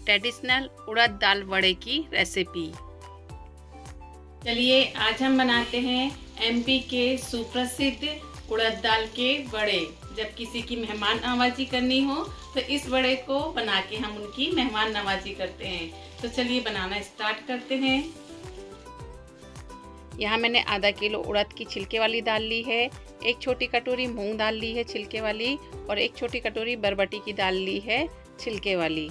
Traditional उड़द दाल वड़े की recipe. चलिए आज हम बनाते हैं एमपी के सुप्रसिद्ध उड़द दाल के वड़े। जब किसी की मेहमान नवाजी करनी हो तो इस वड़े को बना के हम उनकी मेहमान नवाजी करते हैं। तो चलिए बनाना स्टार्ट करते हैं। यहाँ मैंने आधा किलो उड़द की छिलके वाली दाल ली है, एक छोटी कटोरी मूंग दाल ली है छिलके वाली, और एक छोटी कटोरी बरबटी की दाल ली है छिलके वाली।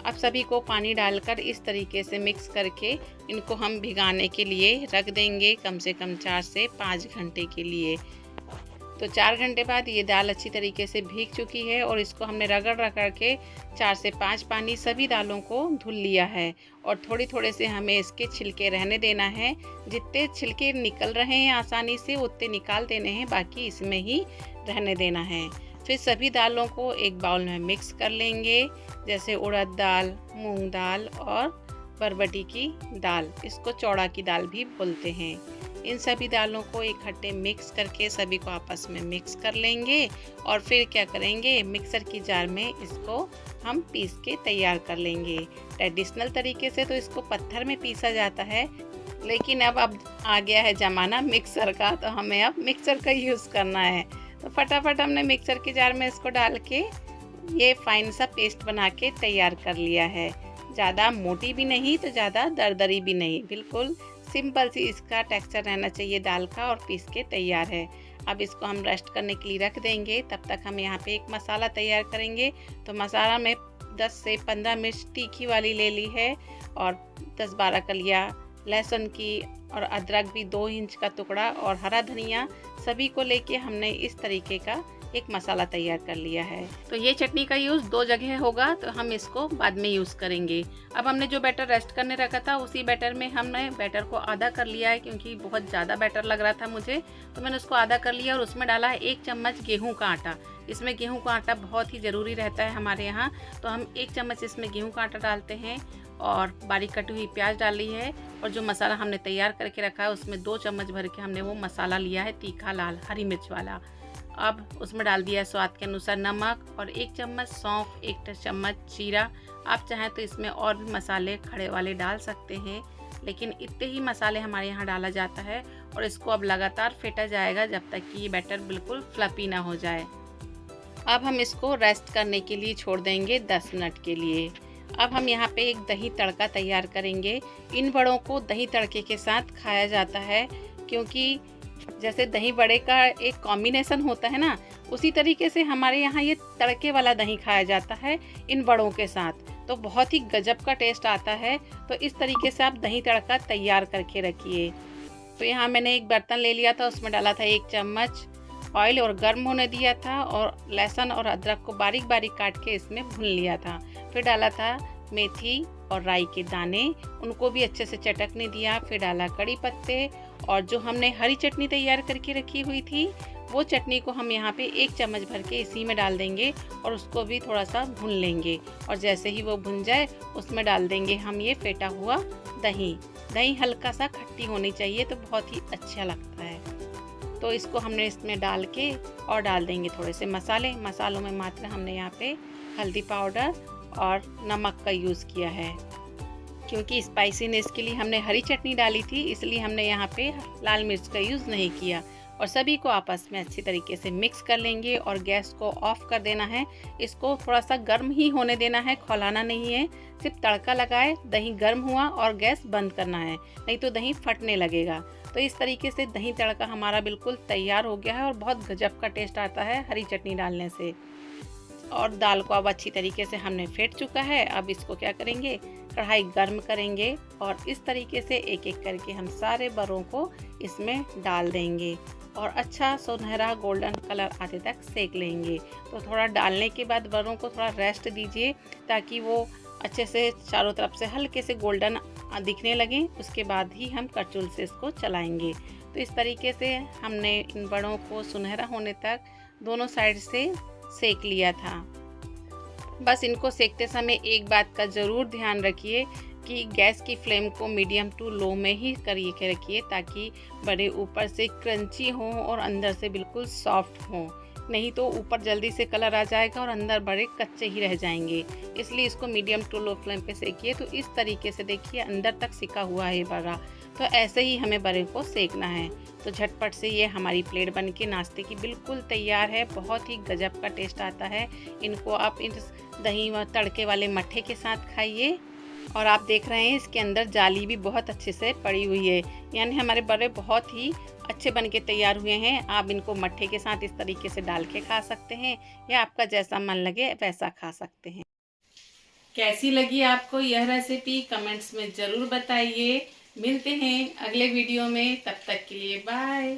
अब सभी को पानी डालकर इस तरीके से मिक्स करके इनको हम भिगाने के लिए रख देंगे कम से कम 4 से 5 घंटे के लिए। तो 4 घंटे बाद ये दाल अच्छी तरीके से भीग चुकी है और इसको हमने रगड़ के 4 से 5 पानी सभी दालों को धुल लिया है। और थोड़े से हमें इसके छिलके रहने देना है। जितने छिलके निकल रहे हैं आसानी से उतने निकाल देने हैं, बाकी इसमें ही रहने देना है। फिर सभी दालों को एक बाउल में मिक्स कर लेंगे, जैसे उड़द दाल, मूंग दाल और बरबटी की दाल, इसको चौड़ा की दाल भी बोलते हैं। इन सभी दालों को इकट्ठे मिक्स करके सभी को आपस में मिक्स कर लेंगे और फिर क्या करेंगे, मिक्सर की जार में इसको हम पीस के तैयार कर लेंगे। ट्रेडिशनल तरीके से तो इसको पत्थर में पीसा जाता है, लेकिन अब आ गया है ज़माना मिक्सर का, तो हमें अब मिक्सर का यूज़ करना है। तो फटाफट हमने मिक्सर की जार में इसको डाल के ये फाइन सा पेस्ट बना के तैयार कर लिया है। ज़्यादा मोटी भी नहीं तो ज़्यादा दरदरी भी नहीं, बिल्कुल सिंपल सी इसका टेक्सचर रहना चाहिए दाल का, और पीस के तैयार है। अब इसको हम रेस्ट करने के लिए रख देंगे। तब तक हम यहाँ पे एक मसाला तैयार करेंगे। तो मसाला में 10 से 15 मिर्च तीखी वाली ले ली है, और 10-12 कलियाँ लहसुन की, और अदरक भी 2 इंच का टुकड़ा, और हरा धनिया, सभी को लेके हमने इस तरीके का एक मसाला तैयार कर लिया है। तो ये चटनी का यूज़ 2 जगह होगा, तो हम इसको बाद में यूज़ करेंगे। अब हमने जो बैटर रेस्ट करने रखा था उसी बैटर में हमने बैटर को आधा कर लिया है, क्योंकि बहुत ज़्यादा बैटर लग रहा था मुझे, तो मैंने उसको आधा कर लिया और उसमें डाला है 1 चम्मच गेहूं का आटा। इसमें गेहूं का आटा बहुत ही ज़रूरी रहता है हमारे यहाँ, तो हम 1 चम्मच इसमें गेहूं का आटा डालते हैं, और बारीक कटी हुई प्याज डाली है, और जो मसाला हमने तैयार करके रखा है उसमें 2 चम्मच भर के हमने वो मसाला लिया है तीखा लाल हरी मिर्च वाला। अब उसमें डाल दिया है स्वाद के अनुसार नमक, और 1 चम्मच सौंफ, 1 चम्मच जीरा। आप चाहें तो इसमें और भी मसाले खड़े वाले डाल सकते हैं, लेकिन इतने ही मसाले हमारे यहाँ डाला जाता है। और इसको अब लगातार फेंटा जाएगा जब तक कि ये बैटर बिल्कुल फ्लफी ना हो जाए। अब हम इसको रेस्ट करने के लिए छोड़ देंगे 10 मिनट के लिए। अब हम यहाँ पे एक दही तड़का तैयार करेंगे। इन वड़ों को दही तड़के के साथ खाया जाता है, क्योंकि जैसे दही वड़े का एक कॉम्बिनेशन होता है ना, उसी तरीके से हमारे यहाँ ये तड़के वाला दही खाया जाता है इन वड़ों के साथ, तो बहुत ही गजब का टेस्ट आता है। तो इस तरीके से आप दही तड़का तैयार करके रखिए। तो यहाँ मैंने एक बर्तन ले लिया था, उसमें डाला था 1 चम्मच ऑयल और गर्म होने दिया था, और लहसुन और अदरक को बारीक बारीक काट के इसमें भून लिया था। फिर डाला था मेथी और राई के दाने, उनको भी अच्छे से चटकने दिया। फिर डाला कड़ी पत्ते, और जो हमने हरी चटनी तैयार करके रखी हुई थी वो चटनी को हम यहाँ पे 1 चम्मच भर के इसी में डाल देंगे, और उसको भी थोड़ा सा भून लेंगे। और जैसे ही वो भुन जाए उसमें डाल देंगे हम ये फेंटा हुआ दही। दही हल्का सा खट्टी होनी चाहिए, तो बहुत ही अच्छा लगता है। तो इसको हमने इसमें डाल के और डाल देंगे थोड़े से मसाले। मसालों में मात्र हमने यहाँ पे हल्दी पाउडर और नमक का यूज़ किया है, क्योंकि स्पाइसीनेस के लिए हमने हरी चटनी डाली थी, इसलिए हमने यहाँ पे लाल मिर्च का यूज़ नहीं किया। और सभी को आपस में अच्छी तरीके से मिक्स कर लेंगे, और गैस को ऑफ कर देना है। इसको थोड़ा सा गर्म ही होने देना है, खौलाना नहीं है। सिर्फ तड़का लगाए, दही गर्म हुआ और गैस बंद करना है, नहीं तो दही फटने लगेगा। तो इस तरीके से दही तड़का हमारा बिल्कुल तैयार हो गया है, और बहुत गजब का टेस्ट आता है हरी चटनी डालने से। और दाल को अब अच्छी तरीके से हमने फेंट चुका है। अब इसको क्या करेंगे, कढ़ाई गर्म करेंगे, और इस तरीके से एक एक करके हम सारे बड़ों को इसमें डाल देंगे, और अच्छा सुनहरा गोल्डन कलर आते तक सेक लेंगे। तो थोड़ा डालने के बाद बड़ों को थोड़ा रेस्ट दीजिए, ताकि वो अच्छे से चारों तरफ से हल्के से गोल्डन दिखने लगे। उसके बाद ही हम करछुल से इसको चलाएंगे। तो इस तरीके से हमने इन बड़ों को सुनहरा होने तक दोनों साइड से सेक लिया था। बस इनको सेकते समय एक बात का ज़रूर ध्यान रखिए कि गैस की फ्लेम को मीडियम टू लो में ही करके रखिए, ताकि बड़े ऊपर से क्रंची हों और अंदर से बिल्कुल सॉफ्ट हों। नहीं तो ऊपर जल्दी से कलर आ जाएगा और अंदर बड़े कच्चे ही रह जाएंगे। इसलिए इसको मीडियम टू लो फ्लेम पे सेकिए। तो इस तरीके से देखिए अंदर तक सिका हुआ है बड़ा। तो ऐसे ही हमें बड़े को सेकना है। तो झटपट से ये हमारी प्लेट बनके नाश्ते की बिल्कुल तैयार है। बहुत ही गजब का टेस्ट आता है। इनको आप इस दही व तड़के वाले मट्ठे के साथ खाइए। और आप देख रहे हैं इसके अंदर जाली भी बहुत अच्छे से पड़ी हुई है, यानी हमारे बड़े बहुत ही अच्छे बन के तैयार हुए हैं। आप इनको मट्ठे के साथ इस तरीके से डाल के खा सकते हैं या आपका जैसा मन लगे वैसा खा सकते हैं। कैसी लगी आपको यह रेसिपी कमेंट्स में ज़रूर बताइए। मिलते हैं अगले वीडियो में, तब तक के लिए बाय।